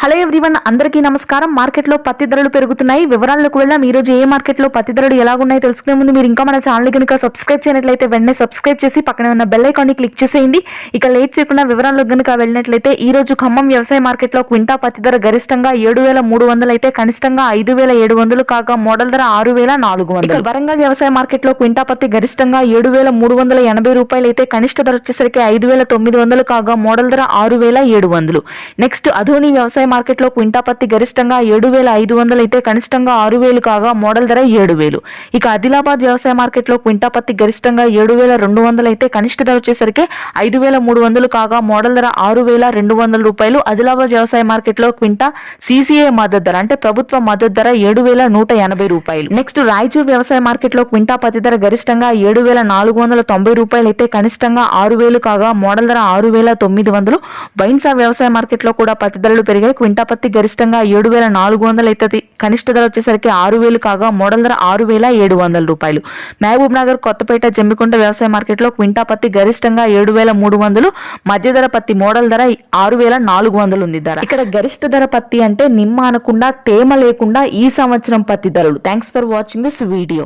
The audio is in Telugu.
హలో ఎవ్రీవన్, అందరికీ నమస్కారం. మార్కెట్లో పత్తి ధరలు పెరుగుతున్నాయి. వివరాలకు వెళ్దాం. ఈ రోజు ఏ మార్కెట్లో పత్తి ధరలు ఎలాగున్నాయో తెలుసుకునే ముందు మీరు ఇంకా మన ఛానల్ కనుక సబ్స్క్రైబ్ చేయనట్లయితే వెంటనే సబ్స్క్రైబ్ చేసి పక్కనే ఉన్న బెల్ ఐకాన్ ని క్లిక్ చేసేయండి. ఇక లేట్ చేయకుండా వివరాలకు కనుక వెళ్ళినట్లయితే ఈ రోజు ఖమ్మం వ్యవసాయ మార్కెట్లో క్వింటా పత్తి ధర గరిష్టంగా 7,300 అయితే కనిష్టంగా 5,700 కాగా మోడల్ ధర 6,400. వరంగల్ వ్యవసాయ మార్కెట్లో క్వింటా పత్తి గరిష్టంగా 7,380 రూపాయలు అయితే కనిష్ట ధర వచ్చేసరికి 5,900 కాగా మోడల్ ధర 6,700. నెక్స్ట్ అధోని వ్యవసాయ మార్కెట్లో క్వింటా పత్తి గరిష్టంగా 7,500 అయితే కనిష్టంగా 6,000 కాగా మోడల్ ధర 7,000. ఇక ఆదిలాబాద్ వ్యవసాయ మార్కెట్లో క్వింటా పత్తి గరిష్టంగా 7,200 అయితే కనిష్ట ధర వచ్చేసరికి 5,300 కాగా మోడల్ ధర 6,200 రూపాయలు. ఆదిలాబాద్ వ్యవసాయ మార్కెట్లో క్వింటా సిసిఏ మద్దతు ధర అంటే ప్రభుత్వ మద్దతు ధర 7,180 రూపాయలు. నెక్స్ట్ రాయచూర్ వ్యవసాయ మార్కెట్లో క్వింటా పత్తి ధర గరిష్టంగా 7,490 రూపాయలు అయితే కనిష్టంగా 6,000 కాగా మోడల్ ధర 6,900. బైన్సా వ్యవసాయ మార్కెట్లో కూడా పత్తి ధరలు పెరిగాయి. క్వింటా పత్తి గరిష్టంగా 7,400 అయితే కనిష్ట ధర వచ్చేసరికి 6,000 కాగా మోడల్ ధర 6,700 రూపాయలు. మహబూబ్ నగర్, కొత్తపేట, జమ్మికుంట వ్యవసాయ మార్కెట్లో క్వింటా పత్తి గరిష్టంగా 7,300, మధ్య ధర పత్తి మోడల్ ధర 6,400 ఉంది ధర. ఇక్కడ గరిష్ట ధర పత్తి అంటే నిమ్మ అనకుండా తేమ లేకుండా ఈ సంవత్సరం పత్తి ధరలు. Thanks for watching this video.